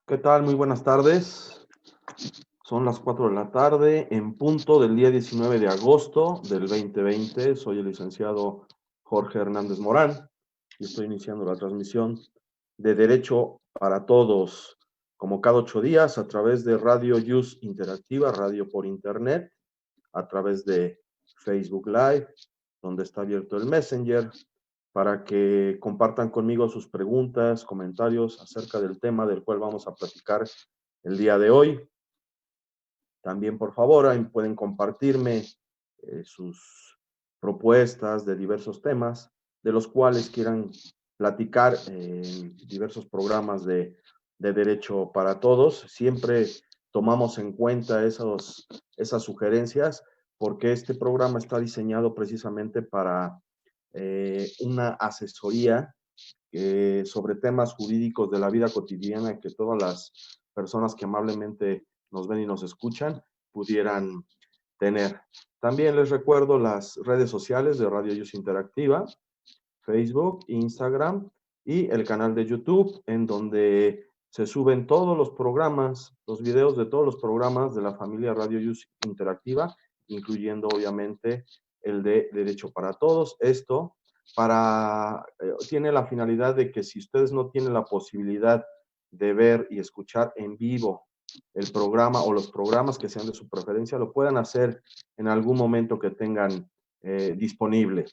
¿Qué tal? Muy buenas tardes. Son las 4 de la tarde en punto del día 19 de agosto del 2020. Soy el licenciado Jorge Hernández Morán y estoy iniciando la transmisión de Derecho para Todos, como cada 8 días, a través de Radio Yus Interactiva, radio por internet, a través de Facebook Live, donde está abierto el Messenger, para que compartan conmigo sus preguntas, comentarios acerca del tema del cual vamos a platicar el día de hoy. También, por favor, ahí pueden compartirme sus propuestas de diversos temas, de los cuales quieran platicar en diversos programas de Derecho para Todos. Siempre tomamos en cuenta esas sugerencias, porque este programa está diseñado precisamente para una asesoría sobre temas jurídicos de la vida cotidiana que todas las personas que amablemente nos ven y nos escuchan pudieran tener. También les recuerdo las redes sociales de Radio Yus Interactiva, Facebook, Instagram y el canal de YouTube, en donde se suben todos los programas, los videos de todos los programas de la familia Radio Yus Interactiva, incluyendo obviamente el de Derecho para Todos. Esto tiene la finalidad de que si ustedes no tienen la posibilidad de ver y escuchar en vivo el programa o los programas que sean de su preferencia, lo puedan hacer en algún momento que tengan disponible.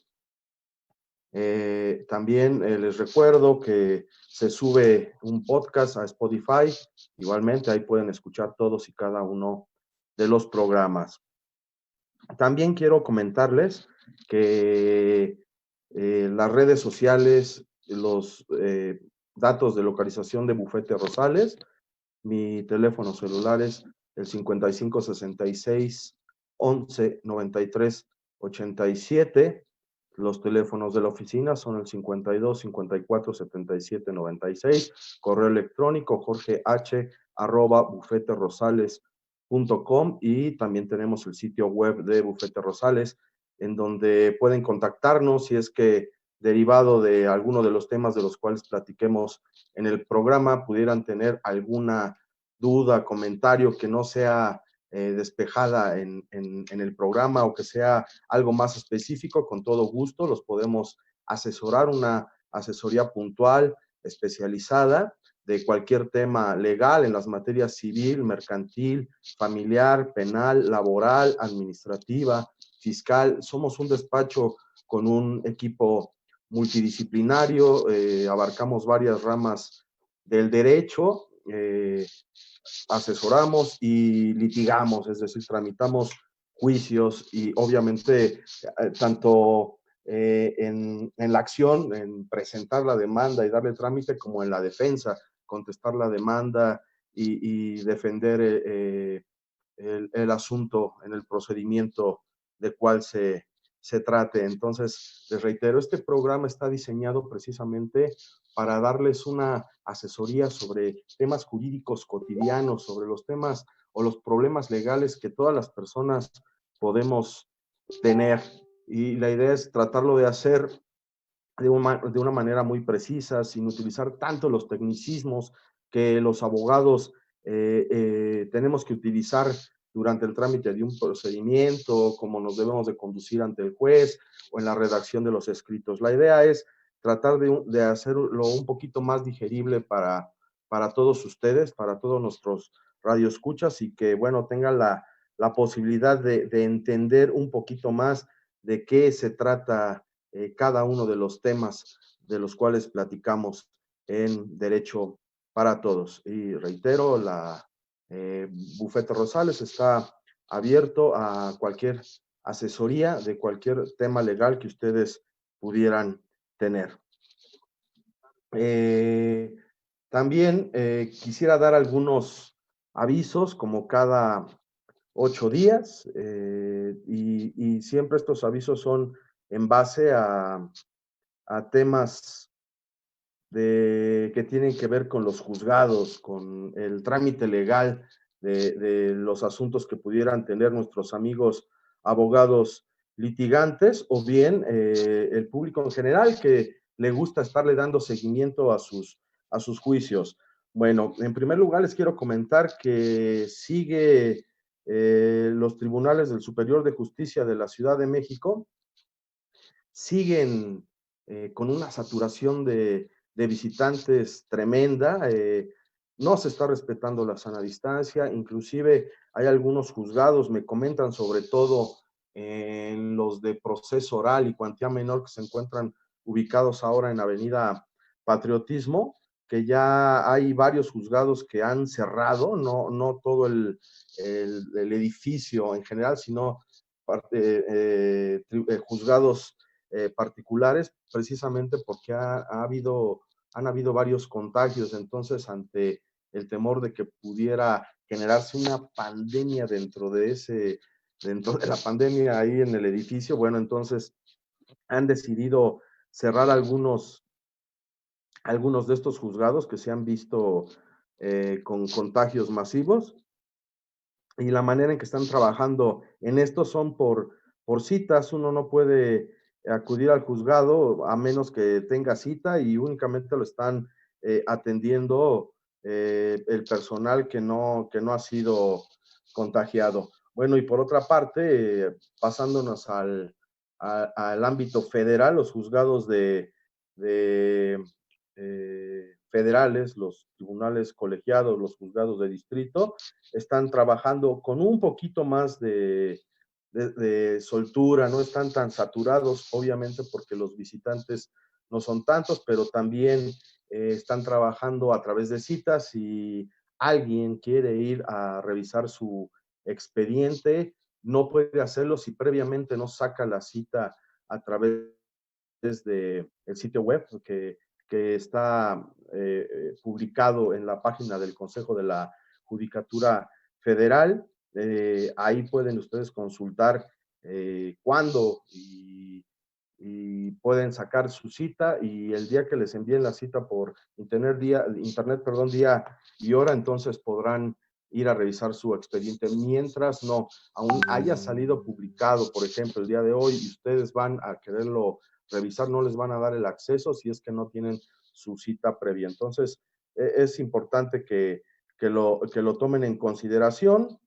También les recuerdo que se sube un podcast a Spotify. Igualmente, ahí pueden escuchar todos y cada uno de los programas. También quiero comentarles que las redes sociales, los datos de localización de Bufete Rosales, mi teléfono celular es el 55 66 11 93 87. Los teléfonos de la oficina son el 52 54 77 96. Correo electrónico jorgeh@bufeterosales.com, y también tenemos el sitio web de Bufete Rosales, en donde pueden contactarnos si es que, derivado de alguno de los temas de los cuales platiquemos en el programa, pudieran tener alguna duda, comentario que no sea despejada en el programa, o que sea algo más específico. Con todo gusto los podemos asesorar, una asesoría puntual, especializada, de cualquier tema legal en las materias civil, mercantil, familiar, penal, laboral, administrativa, fiscal. Somos un despacho con un equipo multidisciplinario, abarcamos varias ramas del derecho, asesoramos y litigamos, es decir, tramitamos juicios, y obviamente tanto en la acción, en presentar la demanda y darle trámite, como en la defensa, contestar la demanda y defender el asunto en el procedimiento de cual se trate. Entonces, les reitero, este programa está diseñado precisamente para darles una asesoría sobre temas jurídicos cotidianos, sobre los temas o los problemas legales que todas las personas podemos tener. Y la idea es tratarlo de hacer de una manera muy precisa, sin utilizar tanto los tecnicismos que los abogados tenemos que utilizar durante el trámite de un procedimiento, como nos debemos de conducir ante el juez o en la redacción de los escritos. La idea es tratar de hacerlo un poquito más digerible para todos ustedes, para todos nuestros radioescuchas, y que, bueno, tengan la posibilidad de entender un poquito más de qué se trata cada uno de los temas de los cuales platicamos en Derecho para Todos. Y reitero, la Bufete Rosales está abierto a cualquier asesoría de cualquier tema legal que ustedes pudieran tener. También quisiera dar algunos avisos, como cada 8 días, y siempre estos avisos son en base a temas que tienen que ver con los juzgados, con el trámite legal de los asuntos que pudieran tener nuestros amigos abogados litigantes, o bien el público en general que le gusta estarle dando seguimiento a sus juicios. Bueno, en primer lugar les quiero comentar que sigue los tribunales del Superior de Justicia de la Ciudad de México siguen con una saturación de visitantes tremenda. No se está respetando la sana distancia, inclusive hay algunos juzgados, me comentan sobre todo en los de proceso oral y cuantía menor que se encuentran ubicados ahora en Avenida Patriotismo, que ya hay varios juzgados que han cerrado, no todo el edificio en general, sino juzgados particulares, precisamente porque han habido varios contagios. Entonces, ante el temor de que pudiera generarse una pandemia dentro de la pandemia ahí en el edificio, bueno, entonces han decidido cerrar algunos de estos juzgados que se han visto con contagios masivos, y la manera en que están trabajando en esto son por citas. Uno no puede acudir al juzgado a menos que tenga cita, y únicamente lo están atendiendo el personal que no ha sido contagiado. Bueno, y por otra parte, pasándonos al ámbito federal, los juzgados de federales, los tribunales colegiados, los juzgados de distrito, están trabajando con un poquito más de soltura, no están tan saturados, obviamente porque los visitantes no son tantos, pero también están trabajando a través de citas. Si alguien quiere ir a revisar su expediente, no puede hacerlo si previamente no saca la cita a través del sitio web que está publicado en la página del Consejo de la Judicatura Federal. Ahí pueden ustedes consultar cuándo y pueden sacar su cita, y el día que les envíen la cita por internet, día y hora, entonces podrán ir a revisar su expediente. Mientras no aún haya salido publicado, por ejemplo, el día de hoy, y ustedes van a quererlo revisar, no les van a dar el acceso si es que no tienen su cita previa. Entonces, es importante que lo tomen en consideración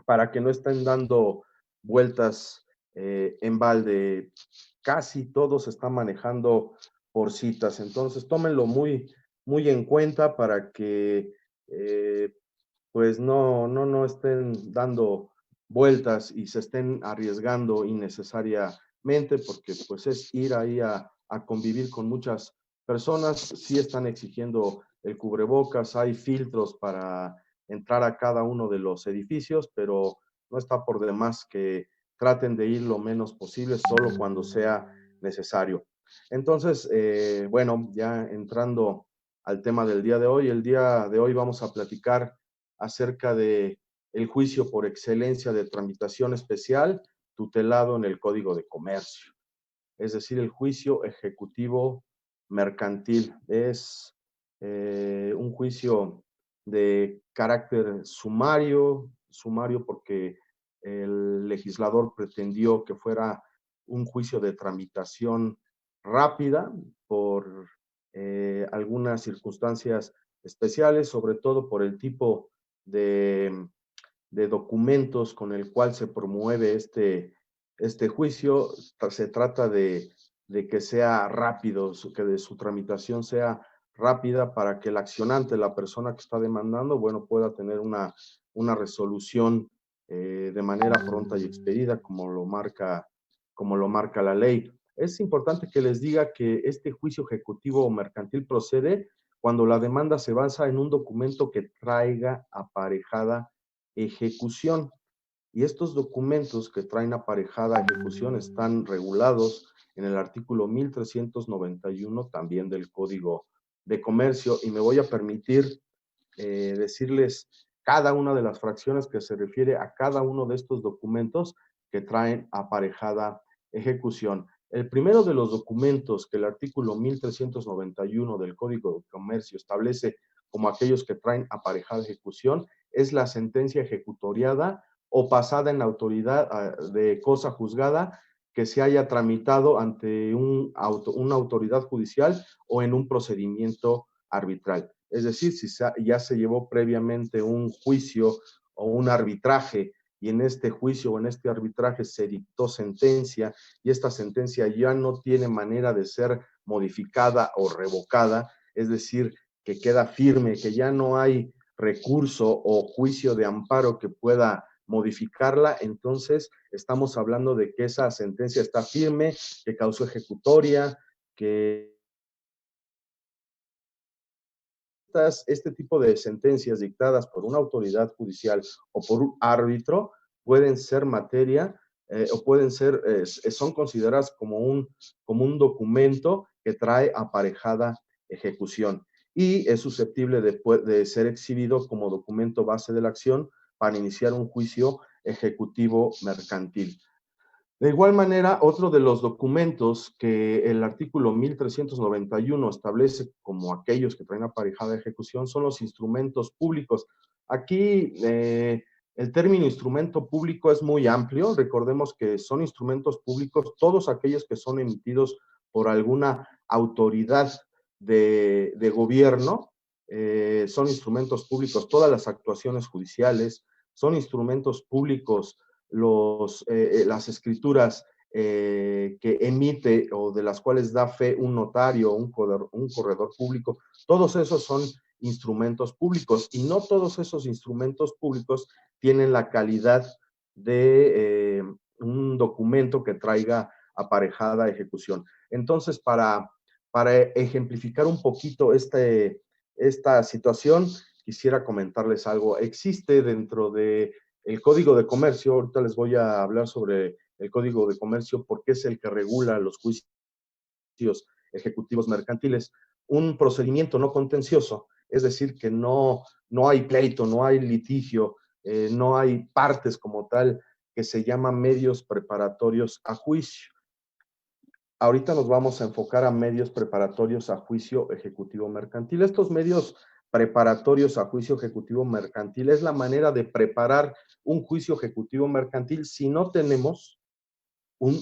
para que no estén dando vueltas en balde. Casi todo se está manejando por citas, entonces tómenlo muy en cuenta para que pues no estén dando vueltas y se estén arriesgando innecesariamente, porque pues es ir ahí a convivir con muchas personas. Sí están exigiendo el cubrebocas, hay filtros para entrar a cada uno de los edificios, pero no está por demás que traten de ir lo menos posible, solo cuando sea necesario. Entonces, bueno, ya entrando al tema del día de hoy, el día de hoy vamos a platicar acerca de el juicio por excelencia de tramitación especial tutelado en el Código de Comercio, es decir, el juicio ejecutivo mercantil. Es un juicio de carácter sumario porque el legislador pretendió que fuera un juicio de tramitación rápida por algunas circunstancias especiales, sobre todo por el tipo de, de documentos con el cual se promueve este juicio. Se trata de que sea rápido, que de su tramitación sea rápida para que el accionante, la persona que está demandando, bueno, pueda tener una resolución de manera pronta y expedita, como lo marca la ley. Es importante que les diga que este juicio ejecutivo mercantil procede cuando la demanda se basa en un documento que traiga aparejada ejecución. Y estos documentos que traen aparejada ejecución están regulados en el artículo 1391 también del Código de Comercio, y me voy a permitir decirles cada una de las fracciones que se refiere a cada uno de estos documentos que traen aparejada ejecución. El primero de los documentos que el artículo 1391 del Código de Comercio establece como aquellos que traen aparejada ejecución es la sentencia ejecutoriada o pasada en la autoridad de cosa juzgada que se haya tramitado ante una autoridad judicial o en un procedimiento arbitral. Es decir, si ya se llevó previamente un juicio o un arbitraje y en este juicio o en este arbitraje se dictó sentencia y esta sentencia ya no tiene manera de ser modificada o revocada, es decir, que queda firme, que ya no hay recurso o juicio de amparo que pueda modificarla, entonces estamos hablando de que esa sentencia está firme, que causó ejecutoria, que este tipo de sentencias dictadas por una autoridad judicial o por un árbitro pueden ser materia o pueden ser, son consideradas como un documento que trae aparejada ejecución y es susceptible de ser exhibido como documento base de la acción para iniciar un juicio ejecutivo mercantil. De igual manera, otro de los documentos que el artículo 1391 establece como aquellos que traen aparejada ejecución son los instrumentos públicos. Aquí el término instrumento público es muy amplio. Recordemos que son instrumentos públicos todos aquellos que son emitidos por alguna autoridad de gobierno. Son instrumentos públicos todas las actuaciones judiciales, son instrumentos públicos las escrituras que emite o de las cuales da fe un notario, un corredor público, todos esos son instrumentos públicos y no todos esos instrumentos públicos tienen la calidad de un documento que traiga aparejada ejecución. Entonces, para ejemplificar un poquito esta situación, quisiera comentarles algo. Existe dentro de el Código de Comercio, ahorita les voy a hablar sobre el Código de Comercio porque es el que regula los juicios ejecutivos mercantiles, un procedimiento no contencioso, es decir, que no hay pleito, no hay litigio, no hay partes como tal, que se llama medios preparatorios a juicio. Ahorita nos vamos a enfocar a medios preparatorios a juicio ejecutivo mercantil. Estos medios preparatorios a juicio ejecutivo mercantil es la manera de preparar un juicio ejecutivo mercantil si no tenemos un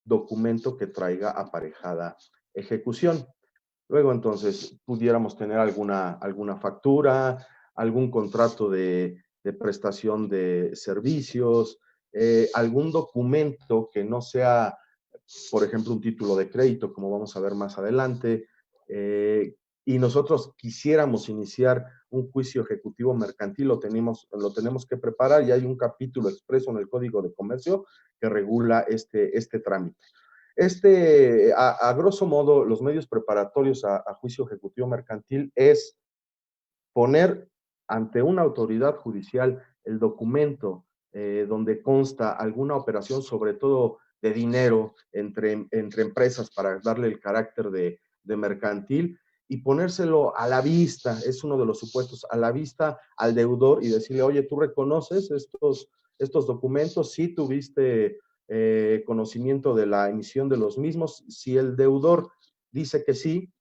documento que traiga aparejada ejecución. Luego, entonces, pudiéramos tener alguna factura, algún contrato de prestación de servicios, algún documento que no sea, por ejemplo, un título de crédito, como vamos a ver más adelante, y nosotros quisiéramos iniciar un juicio ejecutivo mercantil, lo tenemos que preparar y hay un capítulo expreso en el Código de Comercio que regula este trámite. A grosso modo, los medios preparatorios a juicio ejecutivo mercantil es poner ante una autoridad judicial el documento donde consta alguna operación, sobre todo de dinero, entre empresas para darle el carácter de mercantil y ponérselo a la vista, es uno de los supuestos, a la vista al deudor y decirle, oye, ¿tú reconoces estos documentos? Sí tuviste conocimiento de la emisión de los mismos. Si el deudor dice que sí,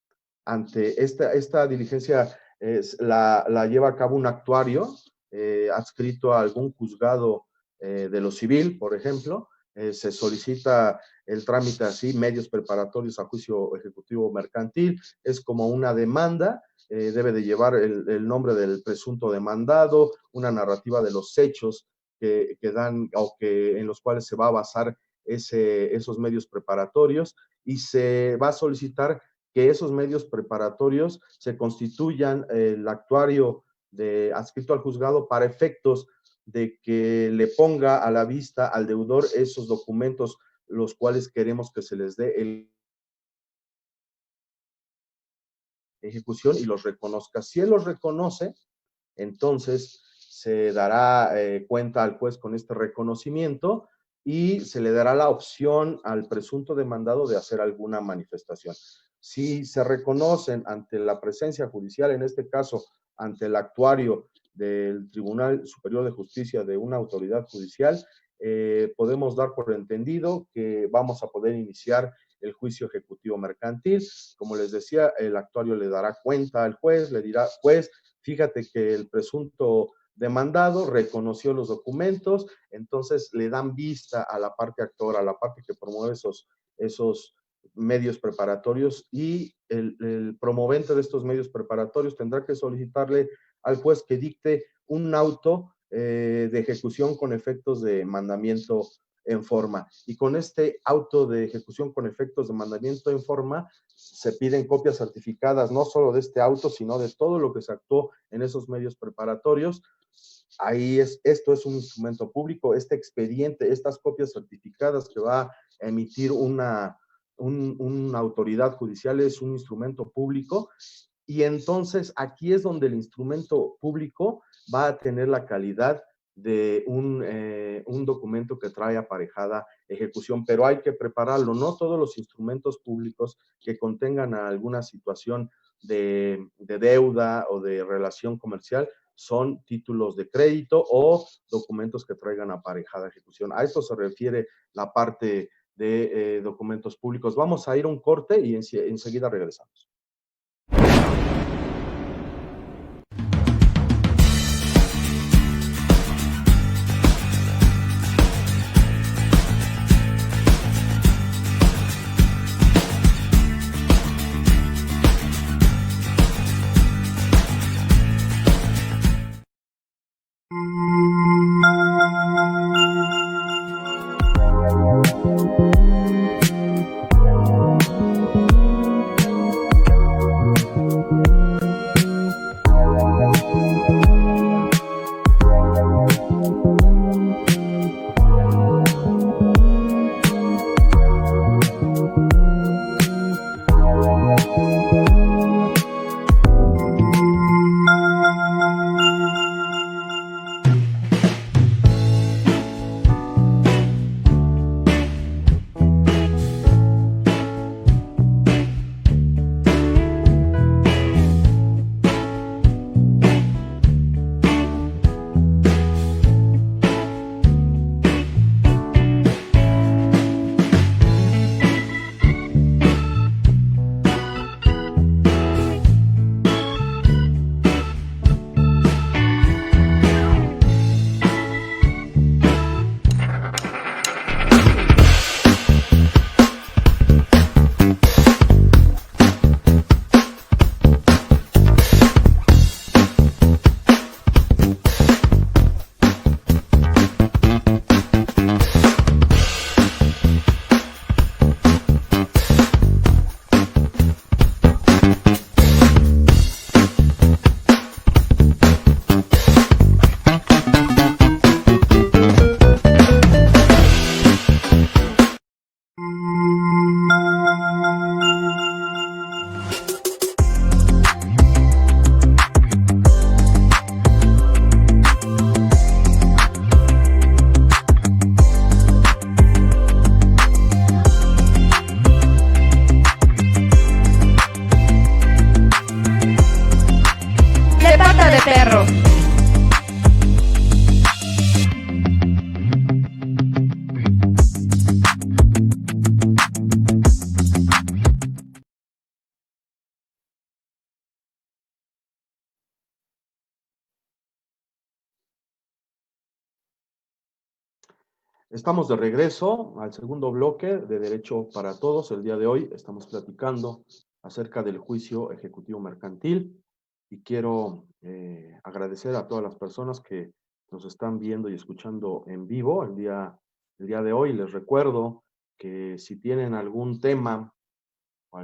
ante esta diligencia la lleva a cabo un actuario adscrito a algún juzgado de lo civil, por ejemplo. Se solicita el trámite así, medios preparatorios a juicio ejecutivo mercantil, es como una demanda, debe de llevar el nombre del presunto demandado, una narrativa de los hechos que dan o que en los cuales se va a basar esos medios preparatorios y se va a solicitar que esos medios preparatorios se constituyan el actuario adscrito al juzgado para efectos de que le ponga a la vista al deudor esos documentos los cuales queremos que se les dé el ejecución y los reconozca. Si él los reconoce, entonces se dará cuenta al juez con este reconocimiento y se le dará la opción al presunto demandado de hacer alguna manifestación. Si se reconocen ante la presencia judicial, en este caso ante el actuario del Tribunal Superior de Justicia de una autoridad judicial, podemos dar por entendido que vamos a poder iniciar el juicio ejecutivo mercantil. Como les decía, el actuario le dará cuenta al juez, le dirá, juez, fíjate que el presunto demandado reconoció los documentos, entonces le dan vista a la parte actora, a la parte que promueve medios preparatorios y el promovente de estos medios preparatorios tendrá que solicitarle al juez que dicte un auto de ejecución con efectos de mandamiento en forma. Y con este auto de ejecución con efectos de mandamiento en forma, se piden copias certificadas no solo de este auto, sino de todo lo que se actuó en esos medios preparatorios. Esto es un instrumento público, este expediente, estas copias certificadas que va a emitir una autoridad judicial es un instrumento público, y entonces aquí es donde el instrumento público va a tener la calidad de un documento que trae aparejada ejecución, pero hay que prepararlo. No todos los instrumentos públicos que contengan alguna situación de deuda o de relación comercial son títulos de crédito o documentos que traigan aparejada ejecución. A esto se refiere la parte de documentos públicos. Vamos a ir a un corte y enseguida regresamos. Estamos de regreso al segundo bloque de Derecho para Todos. El día de hoy estamos platicando acerca del juicio ejecutivo mercantil y quiero agradecer a todas las personas que nos están viendo y escuchando en vivo el día de hoy. Les recuerdo que si tienen algún tema o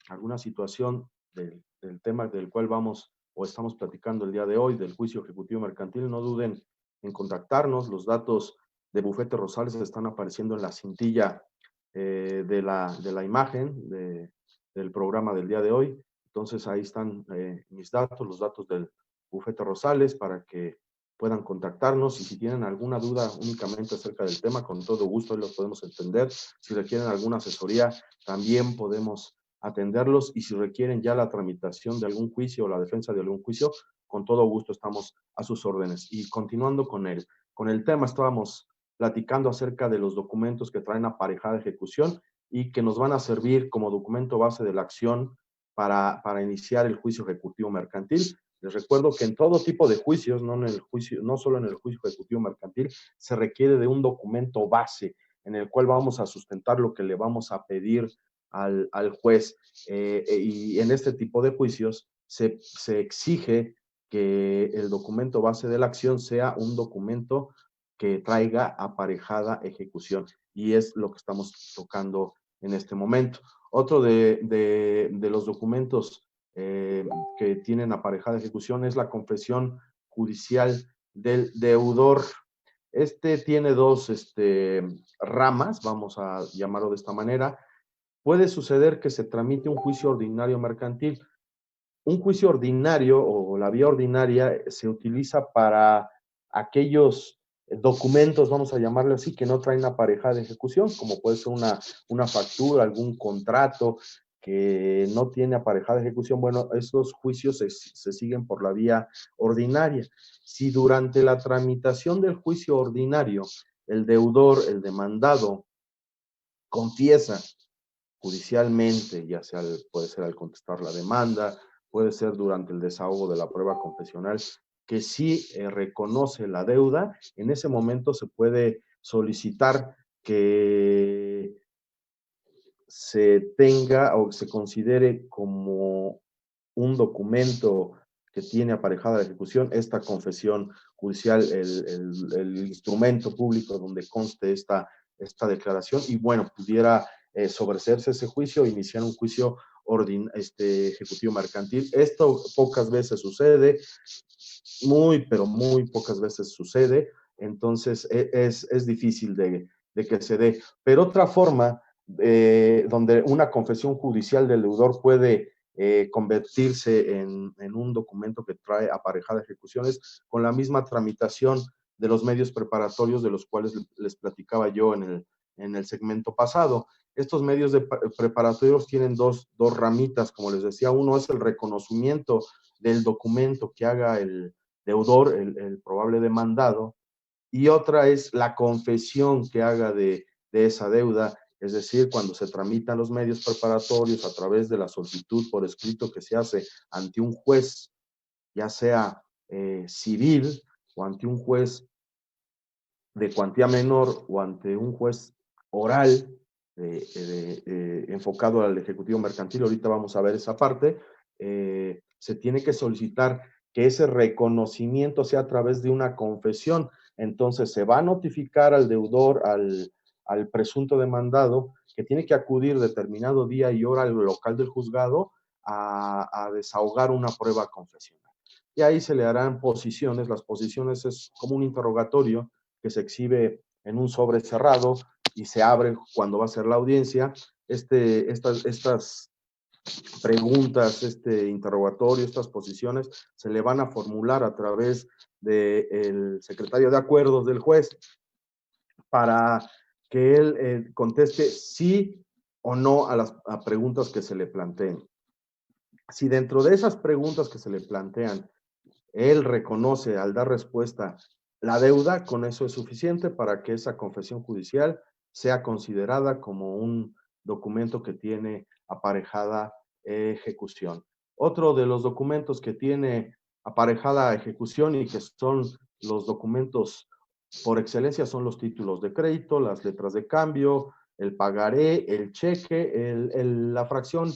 alguna situación del tema del cual vamos o estamos platicando el día de hoy, del juicio ejecutivo mercantil, no duden en contactarnos. Los datos de Bufete Rosales están apareciendo en la cintilla de la imagen del programa del día de hoy. Entonces ahí están mis datos, los datos del Bufete Rosales, para que puedan contactarnos, y si tienen alguna duda únicamente acerca del tema, con todo gusto los podemos entender. Si requieren alguna asesoría, también podemos atenderlos, y si requieren ya la tramitación de algún juicio o la defensa de algún juicio, con todo gusto estamos a sus órdenes. Y continuando con el tema, estábamos platicando acerca de los documentos que traen aparejada ejecución y que nos van a servir como documento base de la acción para iniciar el juicio ejecutivo mercantil. Les recuerdo que en todo tipo de juicios, no solo en el juicio ejecutivo mercantil, se requiere de un documento base en el cual vamos a sustentar lo que le vamos a pedir al juez. Y en este tipo de juicios se exige que el documento base de la acción sea un documento que traiga aparejada ejecución. Y es lo que estamos tocando en este momento. Otro de los documentos que tienen aparejada ejecución es la confesión judicial del deudor. Este tiene dos ramas, vamos a llamarlo de esta manera. Puede suceder que se tramite un juicio ordinario mercantil. Un juicio ordinario o la vía ordinaria se utiliza para aquellos documentos, vamos a llamarle así, que no traen aparejada de ejecución, como puede ser una factura, algún contrato que no tiene aparejada de ejecución. Bueno, esos juicios se siguen por la vía ordinaria. Si durante la tramitación del juicio ordinario el deudor, el demandado, confiesa judicialmente, ya sea puede ser al contestar la demanda, puede ser durante el desahogo de la prueba confesional, que sí reconoce la deuda, en ese momento se puede solicitar que se tenga o se considere como un documento que tiene aparejada la ejecución esta confesión judicial, el instrumento público donde conste esta declaración, y bueno, pudiera sobreseerse ese juicio, iniciar un juicio ejecutivo mercantil. Esto pocas veces sucede, pero muy pocas veces sucede, entonces es difícil de que se dé. Pero otra forma donde una confesión judicial del deudor puede convertirse en un documento que trae aparejada ejecuciones con la misma tramitación de los medios preparatorios de los cuales les platicaba yo en el segmento pasado. Estos medios preparatorios tienen dos ramitas, como les decía. Uno es el reconocimiento del documento que haga el deudor, el probable demandado, y otra es la confesión que haga de esa deuda, es decir, cuando se tramitan los medios preparatorios a través de la solicitud por escrito que se hace ante un juez, ya sea civil o ante un juez de cuantía menor o ante un juez oral enfocado al ejecutivo mercantil. Ahorita vamos a ver esa parte. Se tiene que solicitar que ese reconocimiento sea a través de una confesión. Entonces se va a notificar al deudor, al presunto demandado, que tiene que acudir determinado día y hora al local del juzgado a desahogar una prueba confesional. Y ahí se le harán posiciones. Las posiciones es como un interrogatorio que se exhibe en un sobre cerrado y se abre cuando va a ser la audiencia. Estas preguntas, interrogatorio, estas posiciones se le van a formular a través del secretario de acuerdos del juez para que él conteste sí o no a las preguntas que se le planteen. Si dentro de esas preguntas que se le plantean él reconoce al dar respuesta la deuda, con eso es suficiente para que esa confesión judicial sea considerada como un documento que tiene aparejada ejecución. Otro de los documentos que tiene aparejada ejecución y que son los documentos por excelencia son los títulos de crédito, las letras de cambio, el pagaré, el cheque, la fracción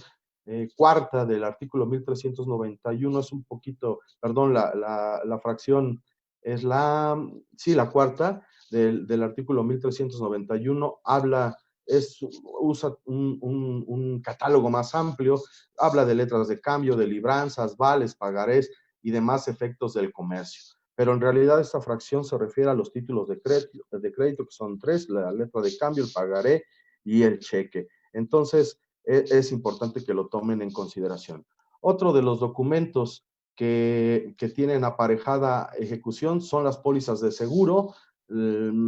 cuarta del artículo 1391 es un poquito, perdón, la fracción es la cuarta del artículo 1391, usa un catálogo más amplio, habla de letras de cambio, de libranzas, vales, pagarés y demás efectos del comercio. Pero en realidad esta fracción se refiere a los títulos de crédito, que son tres: la letra de cambio, el pagaré y el cheque. Entonces, es importante que lo tomen en consideración. Otro de los documentos que tienen aparejada ejecución son las pólizas de seguro.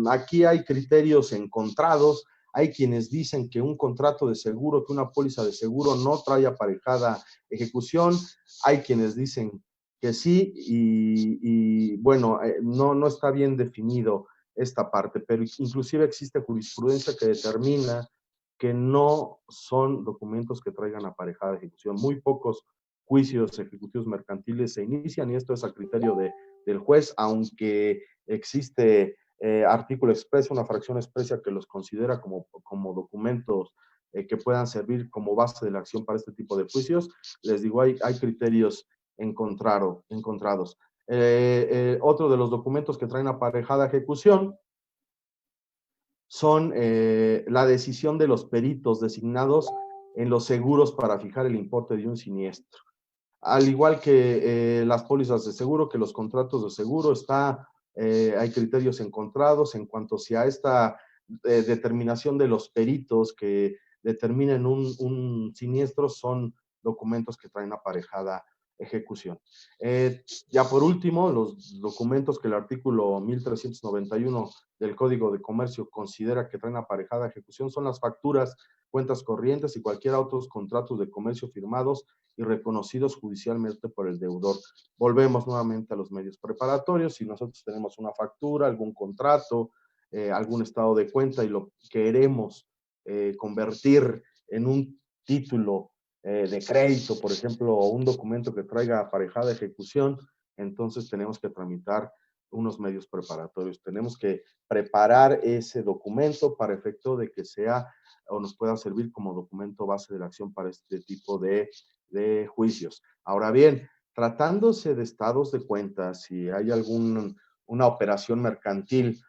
Aquí hay criterios encontrados. Hay quienes dicen que un contrato de seguro, que una póliza de seguro no trae aparejada ejecución. Hay quienes dicen que sí, y bueno, no está bien definido esta parte, pero inclusive existe jurisprudencia que determina que no son documentos que traigan aparejada ejecución. Muy pocos juicios ejecutivos mercantiles se inician, y esto es a criterio del juez, aunque existe artículo expreso, una fracción expresa que los considera como documentos que puedan servir como base de la acción para este tipo de juicios. Les digo, hay criterios encontrados. Otro de los documentos que traen aparejada ejecución son la decisión de los peritos designados en los seguros para fijar el importe de un siniestro. Al igual que las pólizas de seguro, que los contratos de seguro, hay criterios encontrados en cuanto a esta determinación de los peritos que determinen un siniestro, son documentos que traen aparejada ejecución. Ya por último, los documentos que el artículo 1391 del Código de Comercio considera que traen aparejada ejecución son las facturas, cuentas corrientes y cualquier otros contratos de comercio firmados y reconocidos judicialmente por el deudor. Volvemos nuevamente a los medios preparatorios. Si nosotros tenemos una factura, algún contrato, algún estado de cuenta y lo queremos convertir en un título de crédito, por ejemplo, o un documento que traiga aparejada ejecución, entonces tenemos que tramitar unos medios preparatorios. Tenemos que preparar ese documento para efecto de que sea o nos pueda servir como documento base de la acción para este tipo de juicios. Ahora bien, tratándose de estados de cuenta, si hay una operación mercantil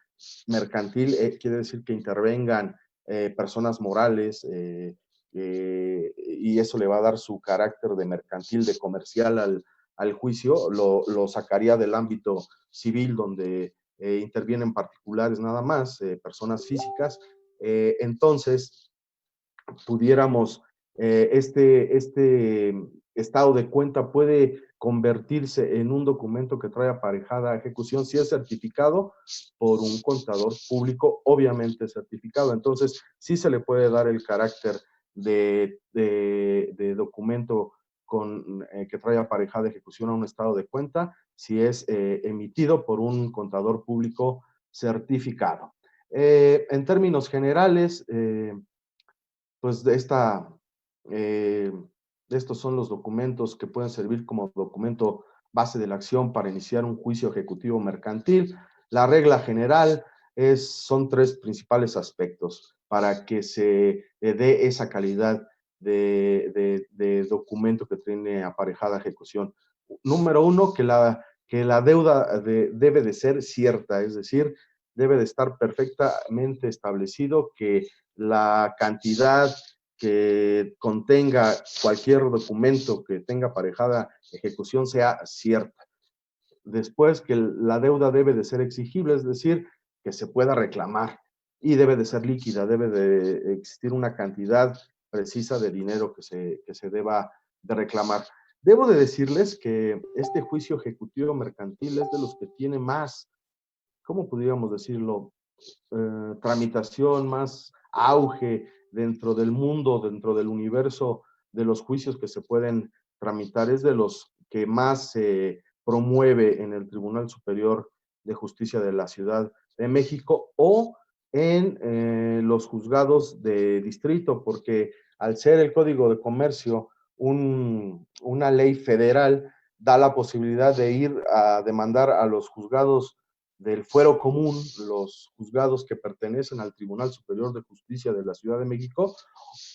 quiere decir que intervengan personas morales, y eso le va a dar su carácter de mercantil, de comercial al juicio, lo sacaría del ámbito civil donde intervienen particulares nada más, personas físicas. Entonces, pudiéramos, este estado de cuenta puede convertirse en un documento que trae aparejada ejecución si es certificado por un contador público, obviamente certificado. Entonces, sí se le puede dar el carácter de documento que trae aparejada ejecución a un estado de cuenta si es emitido por un contador público certificado. En términos generales, pues estos son los documentos que pueden servir como documento base de la acción para iniciar un juicio ejecutivo mercantil. La regla general son tres principales aspectos para que se dé esa calidad de documento que tiene aparejada ejecución. Número uno, que la deuda debe de ser cierta, es decir, debe de estar perfectamente establecido que la cantidad que contenga cualquier documento que tenga aparejada ejecución sea cierta. Después, que la deuda debe de ser exigible, es decir, que se pueda reclamar y debe de ser líquida, debe de existir una cantidad precisa de dinero que se deba de reclamar. Debo de decirles que este juicio ejecutivo mercantil es de los que tiene más, ¿cómo pudiéramos decirlo? Tramitación, más auge dentro del mundo, dentro del universo de los juicios que se pueden tramitar. Es de los que más se promueve en el Tribunal Superior de Justicia de la Ciudad de México o en los juzgados de distrito, porque al ser el Código de Comercio una ley federal, da la posibilidad de ir a demandar a los juzgados del fuero común, los juzgados que pertenecen al Tribunal Superior de Justicia de la Ciudad de México,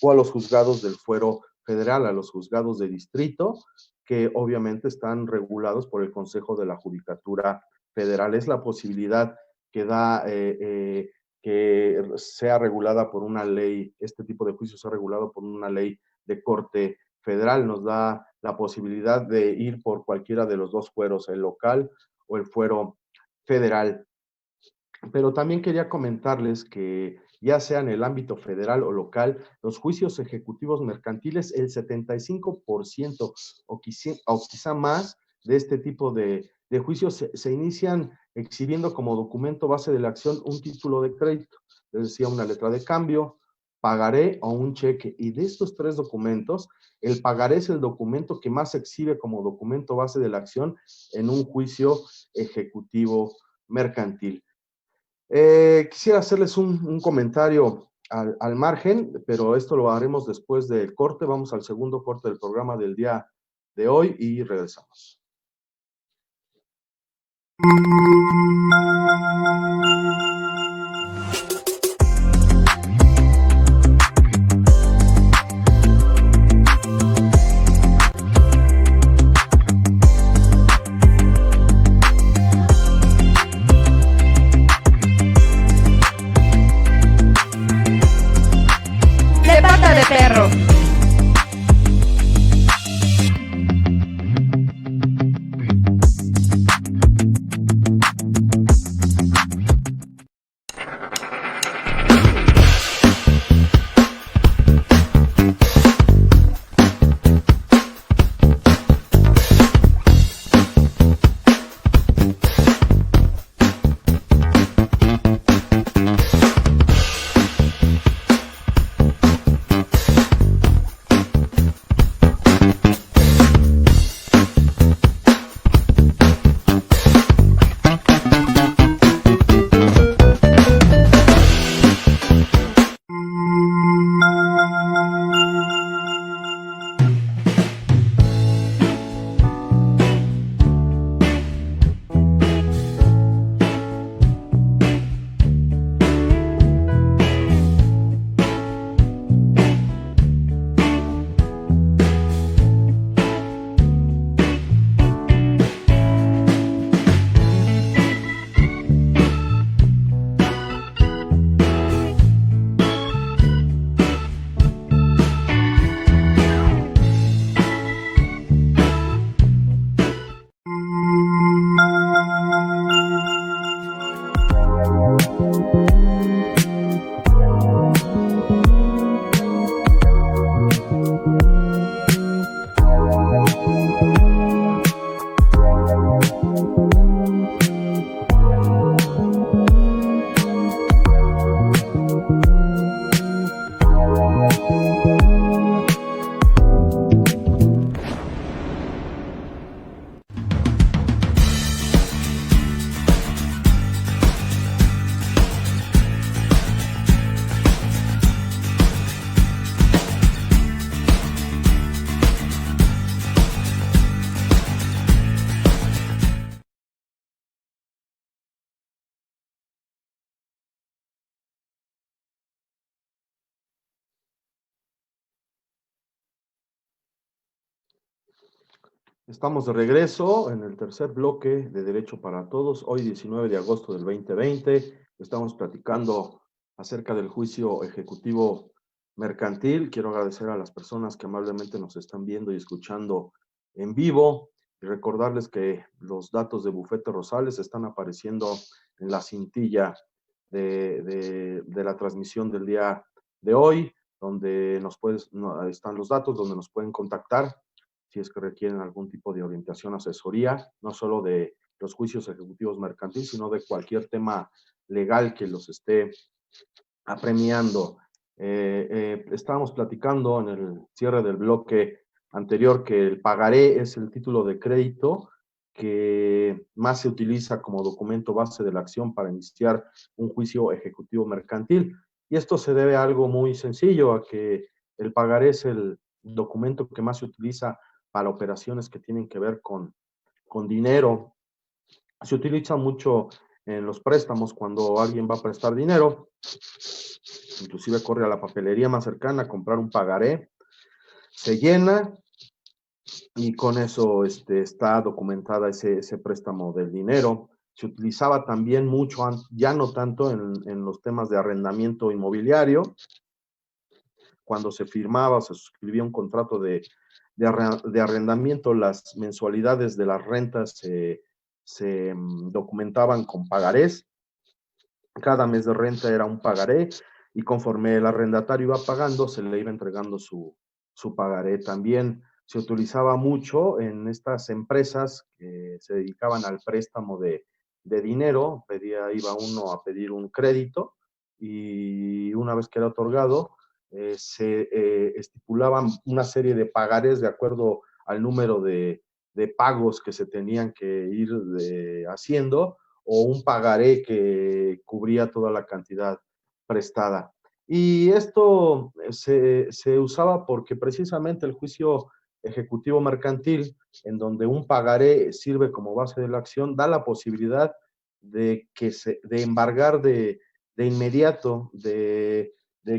o a los juzgados del fuero federal, a los juzgados de distrito, que obviamente están regulados por el Consejo de la Judicatura Federal. Es la posibilidad que da que sea regulada por una ley, este tipo de juicios sea regulado por una ley de corte federal. Nos da la posibilidad de ir por cualquiera de los dos fueros, el local o el fuero federal. Pero también quería comentarles que ya sea en el ámbito federal o local, los juicios ejecutivos mercantiles, el 75% o quizá más de este tipo de juicios se inician exhibiendo como documento base de la acción un título de crédito, les decía, una letra de cambio, pagaré o un cheque. Y de estos tres documentos, el pagaré es el documento que más se exhibe como documento base de la acción en un juicio ejecutivo mercantil. Quisiera hacerles un comentario al margen, pero esto lo haremos después del corte. Vamos al segundo corte del programa del día de hoy y regresamos. Estamos de regreso en el tercer bloque de Derecho para Todos. Hoy, 19 de agosto del 2020, estamos platicando acerca del juicio ejecutivo mercantil. Quiero agradecer a las personas que amablemente nos están viendo y escuchando en vivo y recordarles que los datos de Bufete Rosales están apareciendo en la cintilla de la transmisión del día de hoy, donde están los datos, donde nos pueden contactar si es que requieren algún tipo de orientación, asesoría, no solo de los juicios ejecutivos mercantiles, sino de cualquier tema legal que los esté apremiando. Estábamos platicando en el cierre del bloque anterior que el pagaré es el título de crédito que más se utiliza como documento base de la acción para iniciar un juicio ejecutivo mercantil. Y esto se debe a algo muy sencillo, a que el pagaré es el documento que más se utiliza para operaciones que tienen que ver con dinero. Se utiliza mucho en los préstamos cuando alguien va a prestar dinero, inclusive corre a la papelería más cercana a comprar un pagaré, se llena y con eso está documentada ese préstamo del dinero. Se utilizaba también mucho, ya no tanto en los temas de arrendamiento inmobiliario, cuando se firmaba o se suscribía un contrato de arrendamiento, las mensualidades de las rentas se documentaban con pagarés. Cada mes de renta era un pagaré y conforme el arrendatario iba pagando, se le iba entregando su pagaré. También se utilizaba mucho en estas empresas que se dedicaban al préstamo de dinero. Iba uno a pedir un crédito y una vez que era otorgado, se estipulaban una serie de pagarés de acuerdo al número de pagos que se tenían que ir haciendo, o un pagaré que cubría toda la cantidad prestada. Y esto se usaba porque precisamente el juicio ejecutivo mercantil, en donde un pagaré sirve como base de la acción, da la posibilidad de embargar de inmediato, de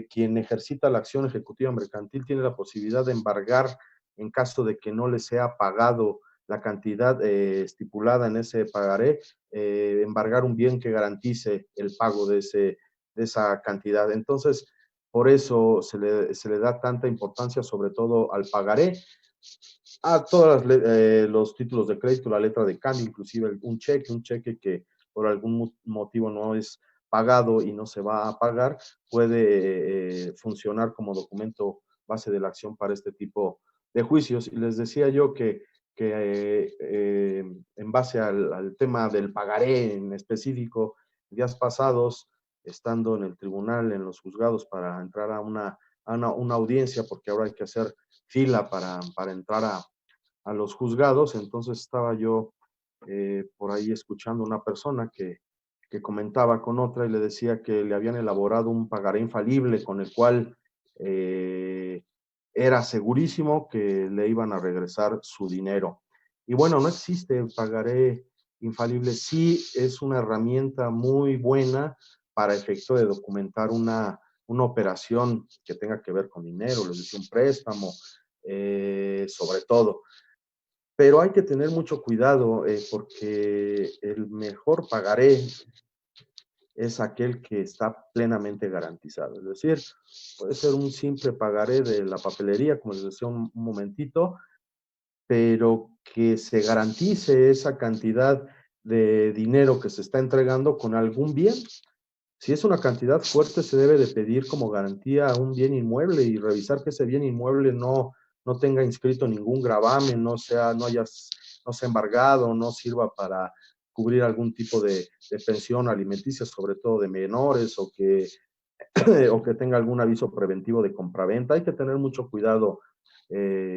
quien ejercita la acción ejecutiva mercantil tiene la posibilidad de embargar en caso de que no le sea pagado la cantidad estipulada en ese pagaré, embargar un bien que garantice el pago de esa cantidad. Entonces, por eso se le da tanta importancia, sobre todo al pagaré, a todos los títulos de crédito, la letra de cambio, inclusive un cheque que por algún motivo no es pagado y no se va a pagar, puede funcionar como documento base de la acción para este tipo de juicios. Y les decía yo que en base al tema del pagaré en específico, días pasados, estando en el tribunal, en los juzgados, para entrar a una audiencia, porque ahora hay que hacer fila para entrar a los juzgados. Entonces estaba yo por ahí escuchando una persona que comentaba con otra y le decía que le habían elaborado un pagaré infalible con el cual era segurísimo que le iban a regresar su dinero. Y bueno, no existe el pagaré infalible. Sí es una herramienta muy buena para efecto de documentar una operación que tenga que ver con dinero, les decía, un préstamo, sobre todo. Pero hay que tener mucho cuidado porque el mejor pagaré es aquel que está plenamente garantizado. Es decir, puede ser un simple pagaré de la papelería, como les decía un momentito, pero que se garantice esa cantidad de dinero que se está entregando con algún bien. Si es una cantidad fuerte, se debe de pedir como garantía un bien inmueble y revisar que ese bien inmueble no tenga inscrito ningún gravamen, no sea embargado, no sirva para cubrir algún tipo de pensión alimenticia, sobre todo de menores, o que tenga algún aviso preventivo de compraventa. Hay que tener mucho cuidado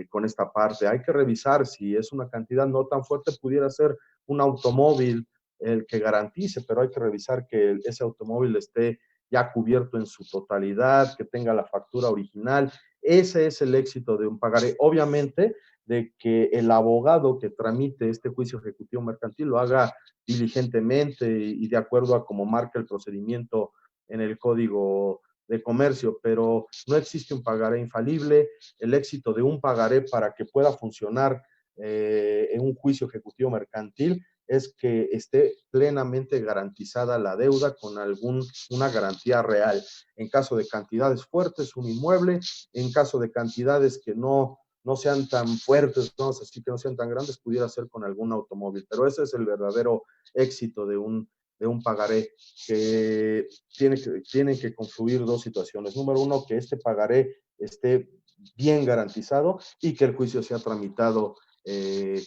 con esta parte. Hay que revisar si es una cantidad no tan fuerte, pudiera ser un automóvil el que garantice, pero hay que revisar que ese automóvil esté ya cubierto en su totalidad, que tenga la factura original. Ese es el éxito de un pagaré. Obviamente, de que el abogado que tramite este juicio ejecutivo mercantil lo haga diligentemente y de acuerdo a cómo marca el procedimiento en el Código de Comercio, pero no existe un pagaré infalible. El éxito de un pagaré para que pueda funcionar en un juicio ejecutivo mercantil es que esté plenamente garantizada la deuda con una garantía real. En caso de cantidades fuertes, un inmueble; en caso de cantidades que no sean tan fuertes, vamos a decir que no sean tan grandes, pudiera ser con algún automóvil. Pero ese es el verdadero éxito de un pagaré, que tienen que confluir dos situaciones. Número uno, que este pagaré esté bien garantizado y que el juicio sea tramitado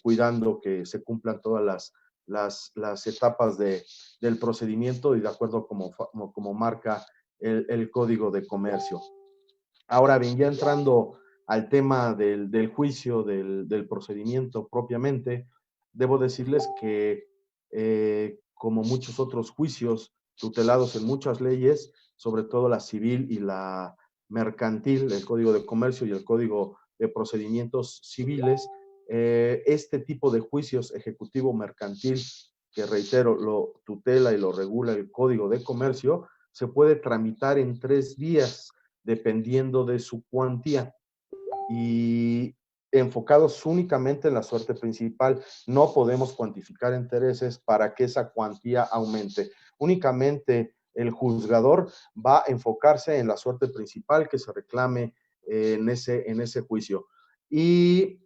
cuidando que se cumplan todas las etapas del procedimiento y de acuerdo como marca el Código de Comercio. Ahora bien, ya entrando al tema del juicio, del procedimiento propiamente, debo decirles que como muchos otros juicios tutelados en muchas leyes, sobre todo la civil y la mercantil, el Código de Comercio y el Código de Procedimientos Civiles, este tipo de juicios ejecutivo mercantil, que reitero, lo tutela y lo regula el Código de Comercio, se puede tramitar en 3 vías, dependiendo de su cuantía y enfocados únicamente en la suerte principal. No podemos cuantificar intereses para que esa cuantía aumente. Únicamente el juzgador va a enfocarse en la suerte principal que se reclame en ese juicio. Y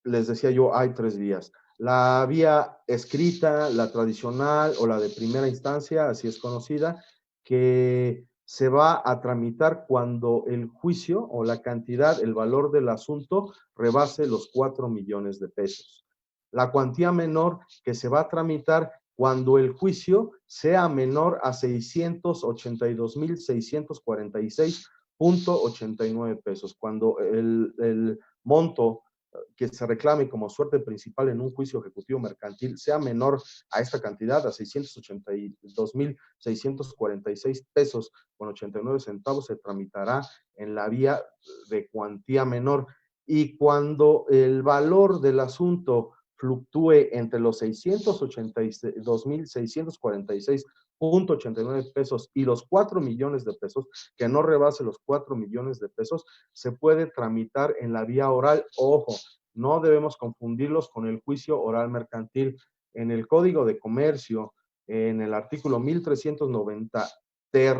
les decía yo, hay 3 vías. La vía escrita, la tradicional o la de primera instancia, así es conocida, que se va a tramitar cuando el juicio o la cantidad, el valor del asunto rebase los 4 millones de pesos. La cuantía menor, que se va a tramitar cuando el juicio sea menor a 682,646.89 pesos. Cuando el monto que se reclame como suerte principal en un juicio ejecutivo mercantil sea menor a esta cantidad, a 682,646 pesos con 89 centavos, se tramitará en la vía de cuantía menor. Y cuando el valor del asunto fluctúe entre los 682,646.89 pesos y los 4 millones de pesos, que no rebase los 4 millones de pesos, se puede tramitar en la vía oral. Ojo, no debemos confundirlos con el juicio oral mercantil. En el Código de Comercio, en el artículo 1390 ter,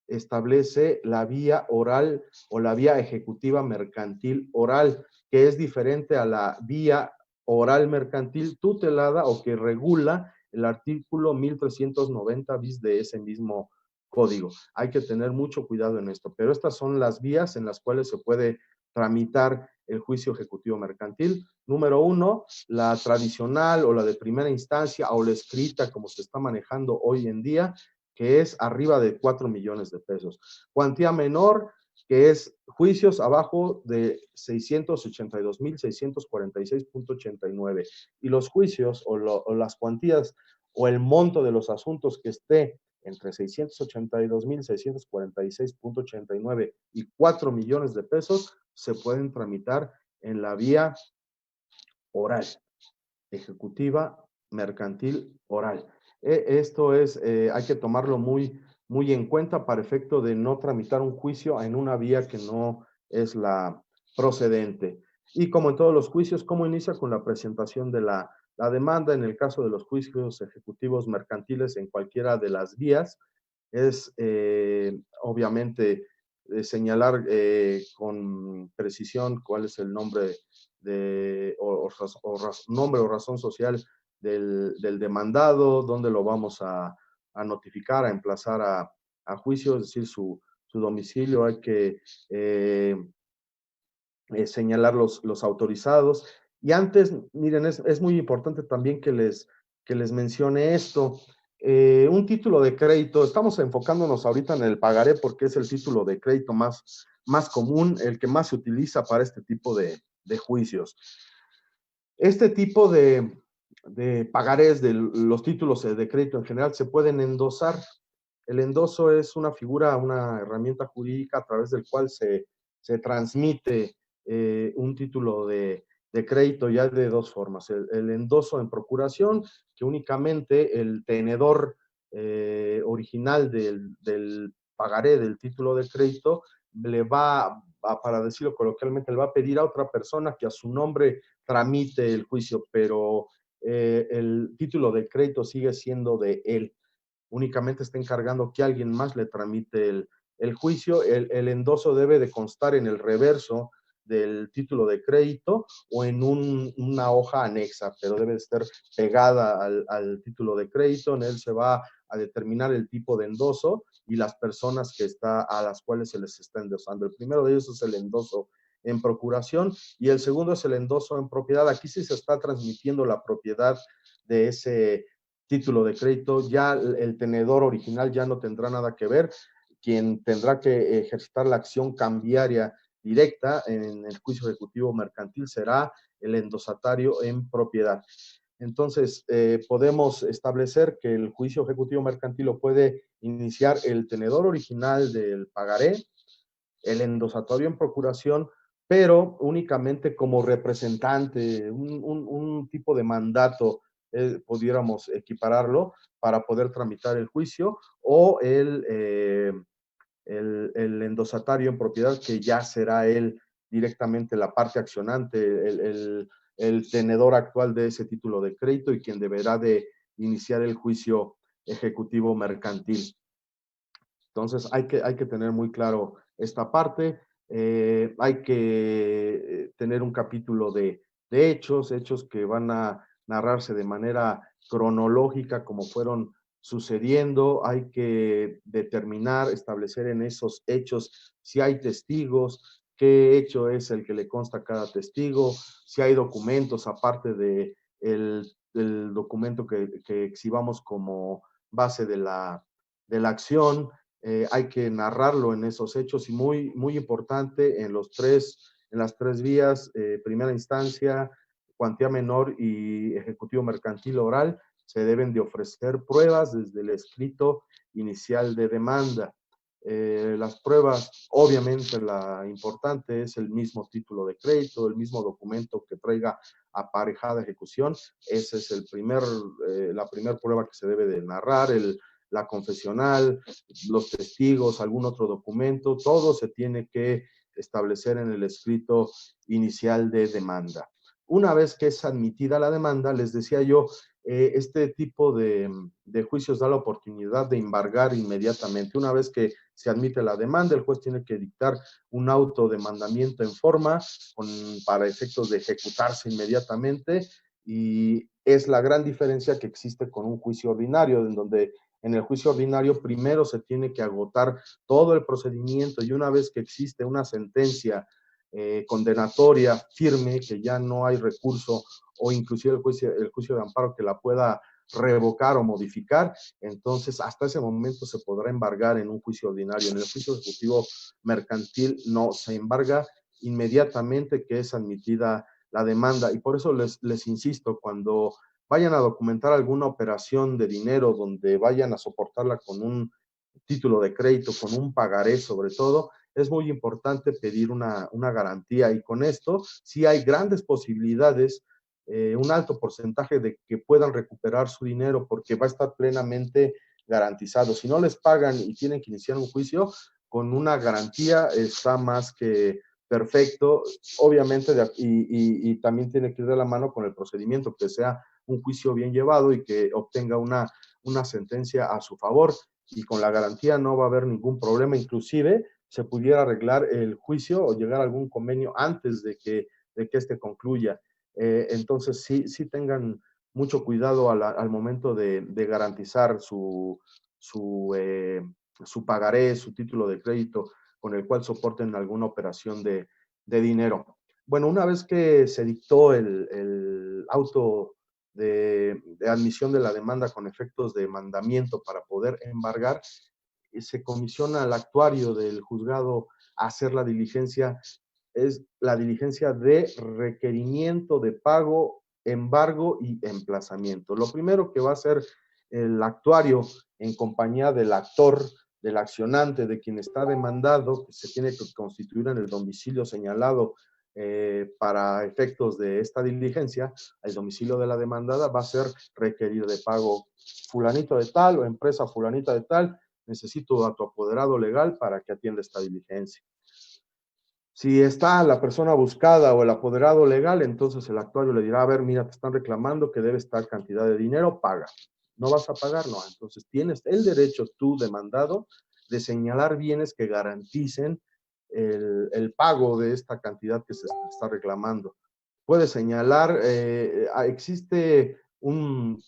establece la vía oral o la vía ejecutiva mercantil oral, que es diferente a la vía oral mercantil tutelada o que regula el artículo 1390 bis de ese mismo código. Hay que tener mucho cuidado en esto, pero estas son las vías en las cuales se puede tramitar el juicio ejecutivo mercantil. Número uno, la tradicional o la de primera instancia o la escrita, como se está manejando hoy en día, que es arriba de 4 millones de pesos. Cuantía menor, que es juicios abajo de 682,646.89. Y los juicios o las cuantías o el monto de los asuntos que esté entre 682,646.89 y 4 millones de pesos se pueden tramitar en la vía oral, ejecutiva, mercantil, oral. Esto es, hay que tomarlo muy en cuenta para efecto de no tramitar un juicio en una vía que no es la procedente. Y como en todos los juicios, ¿cómo inicia? Con la presentación de la demanda. En el caso de los juicios ejecutivos mercantiles en cualquiera de las vías, es obviamente señalar con precisión cuál es el nombre nombre o razón social del demandado, dónde lo vamos a notificar, a emplazar a juicio, es decir, su domicilio. Hay que señalar los autorizados. Y antes, miren, es muy importante también que les mencione esto. Un título de crédito, estamos enfocándonos ahorita en el pagaré porque es el título de crédito más común, el que más se utiliza para este tipo de juicios. Este tipo de pagarés de los títulos de crédito en general se pueden endosar. El endoso es una figura, una herramienta jurídica a través del cual se transmite un título de crédito ya de dos formas. El endoso en procuración, que únicamente el tenedor original del pagaré del título de crédito le va para decirlo coloquialmente, le va a pedir a otra persona que a su nombre tramite el juicio, pero el título de crédito sigue siendo de él. Únicamente está encargando que alguien más le tramite el juicio. El endoso debe de constar en el reverso del título de crédito o en una hoja anexa, pero debe estar pegada al título de crédito. En él se va a determinar el tipo de endoso y las personas a las cuales se les está endosando. El primero de ellos es el endoso en procuración y el segundo es el endoso en propiedad. Aquí sí se está transmitiendo la propiedad de ese título de crédito. Ya el tenedor original ya no tendrá nada que ver. Quien tendrá que ejercitar la acción cambiaria directa en el juicio ejecutivo mercantil será el endosatario en propiedad. Entonces, podemos establecer que el juicio ejecutivo mercantil lo puede iniciar el tenedor original del pagaré, el endosatario en procuración, pero únicamente como representante, un tipo de mandato, pudiéramos equipararlo para poder tramitar el juicio, o el endosatario en propiedad, que ya será él directamente la parte accionante, el tenedor actual de ese título de crédito y quien deberá de iniciar el juicio ejecutivo mercantil. Entonces hay que tener muy claro esta parte. Hay que tener un capítulo de hechos que van a narrarse de manera cronológica como fueron sucediendo. Hay que determinar, establecer en esos hechos si hay testigos, qué hecho es el que le consta a cada testigo, si hay documentos aparte del documento que exhibamos como base de la acción. Hay que narrarlo en esos hechos y muy, muy importante en las tres vías, primera instancia, cuantía menor y ejecutivo mercantil oral, se deben de ofrecer pruebas desde el escrito inicial de demanda. Las pruebas, obviamente la importante es el mismo título de crédito, el mismo documento que traiga aparejada ejecución. Esa es la primera prueba que se debe de narrar, la confesional, los testigos, algún otro documento, todo se tiene que establecer en el escrito inicial de demanda. Una vez que es admitida la demanda, les decía yo, este tipo de juicios da la oportunidad de embargar inmediatamente. Una vez que se admite la demanda, el juez tiene que dictar un auto de mandamiento en forma para efectos de ejecutarse inmediatamente, y es la gran diferencia que existe con un juicio ordinario, en donde en el juicio ordinario primero se tiene que agotar todo el procedimiento y una vez que existe una sentencia condenatoria firme, que ya no hay recurso o inclusive el juicio de amparo que la pueda revocar o modificar, entonces hasta ese momento se podrá embargar en un juicio ordinario. En el juicio ejecutivo mercantil no se embarga inmediatamente que es admitida la demanda, y por eso les insisto, cuando vayan a documentar alguna operación de dinero donde vayan a soportarla con un título de crédito, con un pagaré sobre todo, es muy importante pedir una garantía, y con esto sí hay grandes posibilidades, un alto porcentaje de que puedan recuperar su dinero porque va a estar plenamente garantizado. Si no les pagan y tienen que iniciar un juicio, con una garantía está más que perfecto, obviamente, y también tiene que ir de la mano con el procedimiento, que sea un juicio bien llevado y que obtenga una sentencia a su favor, y con la garantía no va a haber ningún problema. Inclusive se pudiera arreglar el juicio o llegar a algún convenio antes de que este concluya. Entonces sí tengan mucho cuidado al momento de garantizar su pagaré, su título de crédito con el cual soporten alguna operación de dinero. Bueno, una vez que se dictó el auto de admisión de la demanda con efectos de mandamiento para poder embargar, se comisiona al actuario del juzgado a hacer la diligencia, es la diligencia de requerimiento de pago, embargo y emplazamiento. Lo primero que va a hacer el actuario en compañía del actor, del accionante, de quien está demandado, que se tiene que constituir en el domicilio señalado para efectos de esta diligencia, el domicilio de la demandada, va a ser requerir de pago fulanito de tal o empresa fulanita de tal, necesito a tu apoderado legal para que atienda esta diligencia. Si está la persona buscada o el apoderado legal, entonces el actuario le dirá, a ver, mira, te están reclamando que debes tal cantidad de dinero, paga. ¿No vas a pagar? No. Entonces tienes el derecho tú, demandado, de señalar bienes que garanticen el pago de esta cantidad que se está reclamando. Puedes señalar, existe un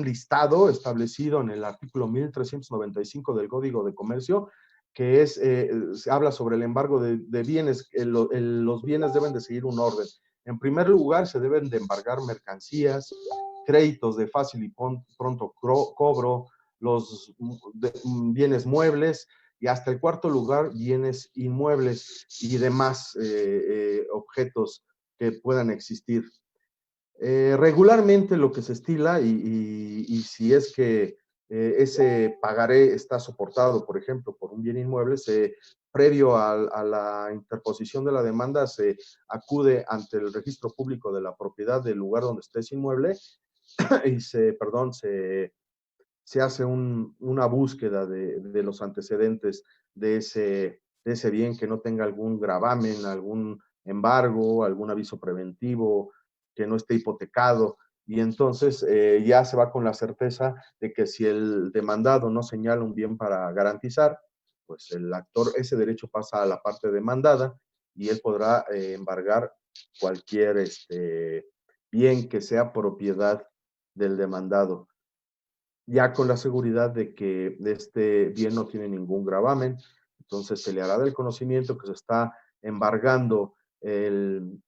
listado establecido en el artículo 1395 del Código de Comercio, que se habla sobre el embargo de bienes. Los bienes deben de seguir un orden. En primer lugar, se deben de embargar mercancías, créditos de fácil y pronto cobro, los bienes muebles, y hasta el cuarto lugar, bienes inmuebles y demás objetos que puedan existir. Regularmente lo que se estila, y si es que ese pagaré está soportado, por ejemplo, por un bien inmueble, previo a la interposición de la demanda, se acude ante el registro público de la propiedad del lugar donde esté ese inmueble y se hace una búsqueda de los antecedentes de ese bien, que no tenga algún gravamen, algún embargo, algún aviso preventivo, que no esté hipotecado. Y entonces ya se va con la certeza de que si el demandado no señala un bien para garantizar, pues el actor, ese derecho pasa a la parte demandada y él podrá embargar cualquier bien que sea propiedad del demandado, ya con la seguridad de que este bien no tiene ningún gravamen. Entonces se le hará del conocimiento que se está embargando el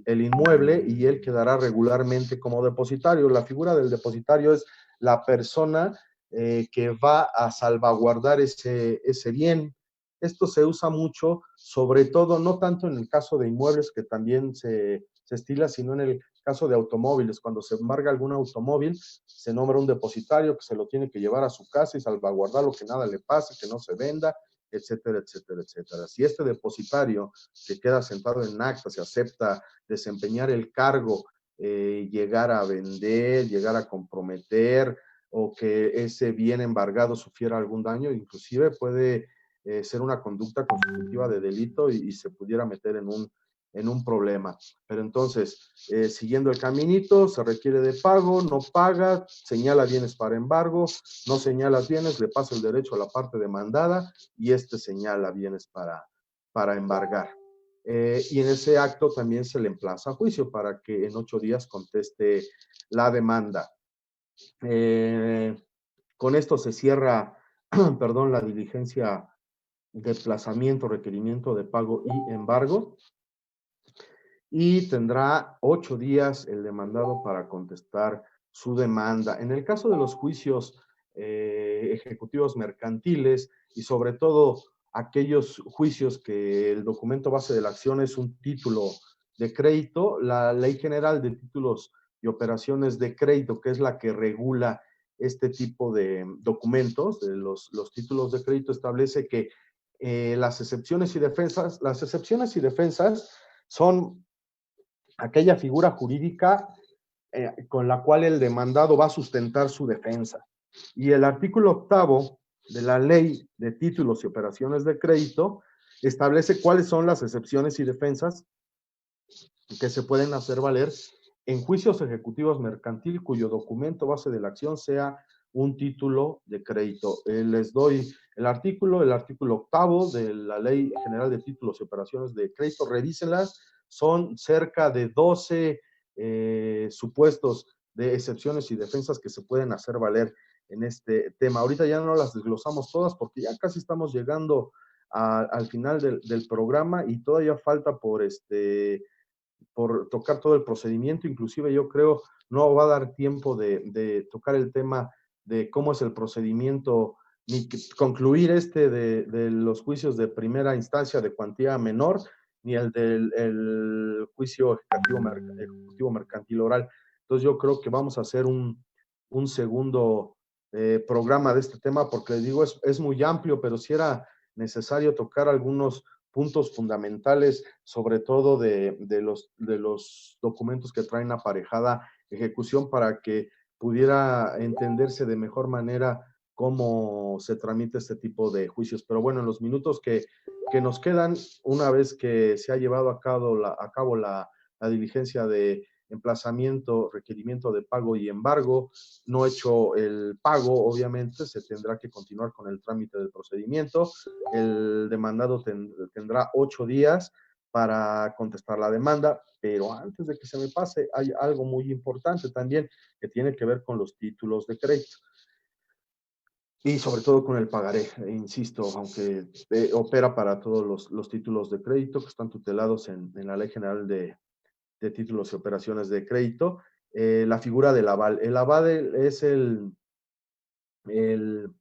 inmueble y él quedará regularmente como depositario. La figura del depositario es la persona que va a salvaguardar ese bien. Esto se usa mucho, sobre todo, no tanto en el caso de inmuebles, que también se estila, sino en el caso de automóviles. Cuando se embarga algún automóvil, se nombra un depositario que se lo tiene que llevar a su casa y salvaguardarlo, que nada le pase, que no se venda, etcétera, etcétera, etcétera. Si este depositario que queda sentado en acta se acepta desempeñar el cargo, llegar a vender, llegar a comprometer, o que ese bien embargado sufriera algún daño, inclusive puede ser una conducta constitutiva de delito y se pudiera meter en un problema. Pero entonces, siguiendo el caminito, se requiere de pago, no paga, señala bienes para embargo, no señala bienes, le pasa el derecho a la parte demandada y señala bienes para embargar. Y en ese acto también se le emplaza a juicio para que en 8 días conteste la demanda. Con esto se cierra, perdón, la diligencia de aplazamiento, requerimiento de pago y embargo, y tendrá 8 días el demandado para contestar su demanda. En el caso de los juicios ejecutivos mercantiles, y sobre todo aquellos juicios que el documento base de la acción es un título de crédito, la Ley General de Títulos y Operaciones de Crédito, que es la que regula este tipo de documentos, de los títulos de crédito, establece que las excepciones y defensas son aquella figura jurídica con la cual el demandado va a sustentar su defensa. Y el artículo 8º de la Ley de Títulos y Operaciones de Crédito establece cuáles son las excepciones y defensas que se pueden hacer valer en juicios ejecutivos mercantil cuyo documento base de la acción sea un título de crédito. Les doy el artículo 8º de la Ley General de Títulos y Operaciones de Crédito. Revísenlas. Son cerca de 12 supuestos de excepciones y defensas que se pueden hacer valer en este tema. Ahorita ya no las desglosamos todas porque ya casi estamos llegando al final del programa y todavía falta por tocar todo el procedimiento. Inclusive yo creo no va a dar tiempo de tocar el tema de cómo es el procedimiento, ni concluir de los juicios de primera instancia de cuantía menor, ni el del juicio ejecutivo mercantil oral. Entonces yo creo que vamos a hacer un segundo programa de este tema, porque les digo, es muy amplio, pero sí era necesario tocar algunos puntos fundamentales, sobre todo de los documentos que traen aparejada ejecución, para que pudiera entenderse de mejor manera cómo se tramita este tipo de juicios. Pero bueno, en los minutos que que nos quedan una vez que se ha llevado a cabo la diligencia de emplazamiento, requerimiento de pago y embargo. No hecho el pago, obviamente, se tendrá que continuar con el trámite del procedimiento. El demandado tendrá 8 días para contestar la demanda, pero antes de que se me pase, hay algo muy importante también que tiene que ver con los títulos de crédito. Y sobre todo con el pagaré, insisto, aunque opera para todos los títulos de crédito que están tutelados en la Ley General de Títulos y Operaciones de Crédito, la figura del aval. El aval es el, el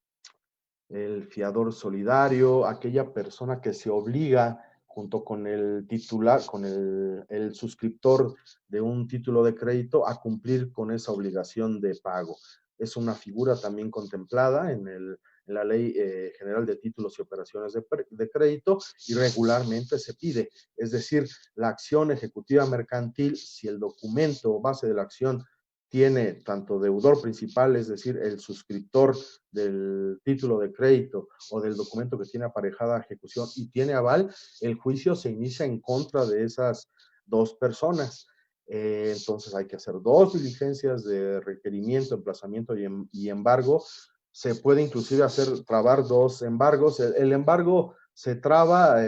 fiador solidario, aquella persona que se obliga junto con el titular, con el suscriptor de un título de crédito a cumplir con esa obligación de pago. Es una figura también contemplada en la Ley General de Títulos y Operaciones de Crédito y regularmente se pide. Es decir, la acción ejecutiva mercantil, si el documento base de la acción tiene tanto deudor principal, es decir, el suscriptor del título de crédito o del documento que tiene aparejada ejecución y tiene aval, el juicio se inicia en contra de esas dos personas. Entonces hay que hacer 2 diligencias de requerimiento, emplazamiento y embargo. Se puede inclusive trabar 2 embargos. El embargo se traba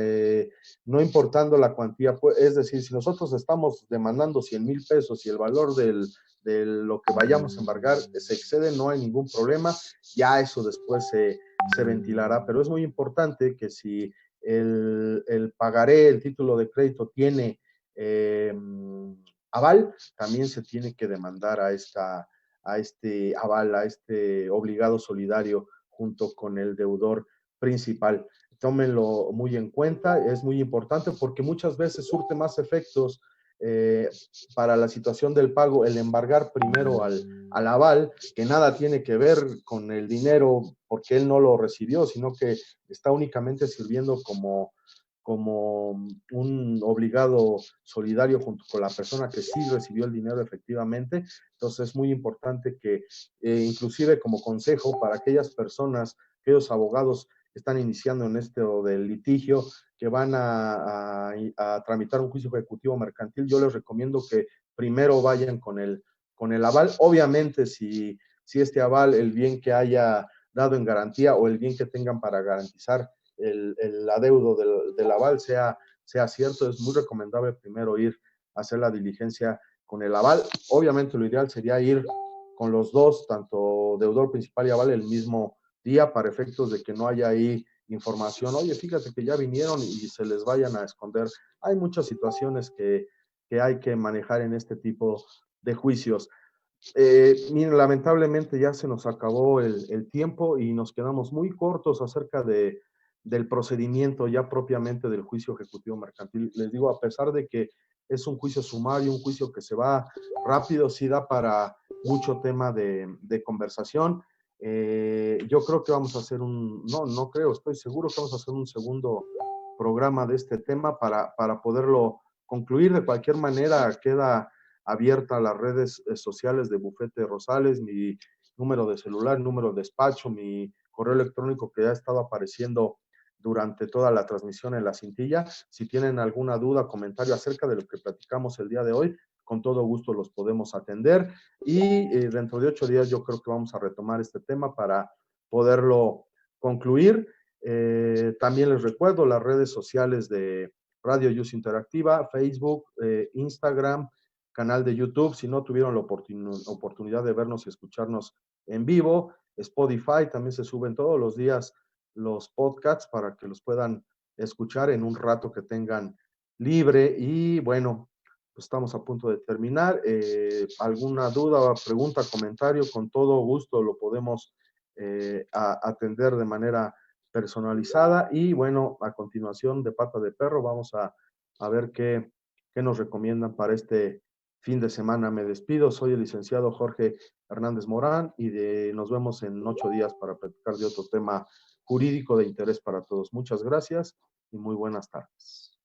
no importando la cuantía, es decir, si nosotros estamos demandando 100,000 pesos y el valor de lo que vayamos a embargar se excede, no hay ningún problema, ya eso después se ventilará, pero es muy importante que si el pagaré, el título de crédito tiene aval, también se tiene que demandar a este aval, a este obligado solidario junto con el deudor principal. Tómenlo muy en cuenta, es muy importante porque muchas veces surte más efectos para la situación del pago el embargar primero al aval, que nada tiene que ver con el dinero porque él no lo recibió, sino que está únicamente sirviendo como un obligado solidario junto con la persona que sí recibió el dinero efectivamente. Entonces es muy importante que inclusive como consejo para aquellas personas, aquellos abogados que están iniciando en esto del litigio, que van a tramitar un juicio ejecutivo mercantil, yo les recomiendo que primero vayan con el aval. Obviamente, si este aval, el bien que haya dado en garantía o el bien que tengan para garantizar el adeudo del aval sea cierto, es muy recomendable primero ir a hacer la diligencia con el aval. Obviamente lo ideal sería ir con los dos, tanto deudor principal y aval, el mismo día para efectos de que no haya ahí información, oye, fíjate que ya vinieron y se les vayan a esconder. Hay muchas situaciones que hay que manejar en este tipo de juicios. Miren, lamentablemente ya se nos acabó el tiempo y nos quedamos muy cortos acerca del procedimiento ya propiamente del juicio ejecutivo mercantil. Les digo, a pesar de que es un juicio sumario, un juicio que se va rápido, sí da para mucho tema de conversación. Yo creo que vamos a hacer no creo, estoy seguro que vamos a hacer un segundo programa de este tema para poderlo concluir. De cualquier manera, queda abierta las redes sociales de Bufete Rosales, mi número de celular, número de despacho, mi correo electrónico que ha estado apareciendo durante toda la transmisión en la cintilla. Si tienen alguna duda, comentario acerca de lo que platicamos el día de hoy, con todo gusto los podemos atender y dentro de 8 días yo creo que vamos a retomar este tema para poderlo concluir. También les recuerdo las redes sociales de Radio Yus Interactiva, Facebook, Instagram, canal de YouTube, si no tuvieron la oportunidad de vernos y escucharnos en vivo, Spotify, también se suben todos los días los podcasts para que los puedan escuchar en un rato que tengan libre. Y bueno, pues estamos a punto de terminar. ¿Alguna duda, pregunta, comentario? Con todo gusto lo podemos atender de manera personalizada. Y bueno, a continuación de Pata de Perro vamos a ver qué nos recomiendan para este fin de semana. Me despido, soy el licenciado Jorge Hernández Morán y nos vemos en 8 días para platicar de otro tema jurídico de interés para todos. Muchas gracias y muy buenas tardes.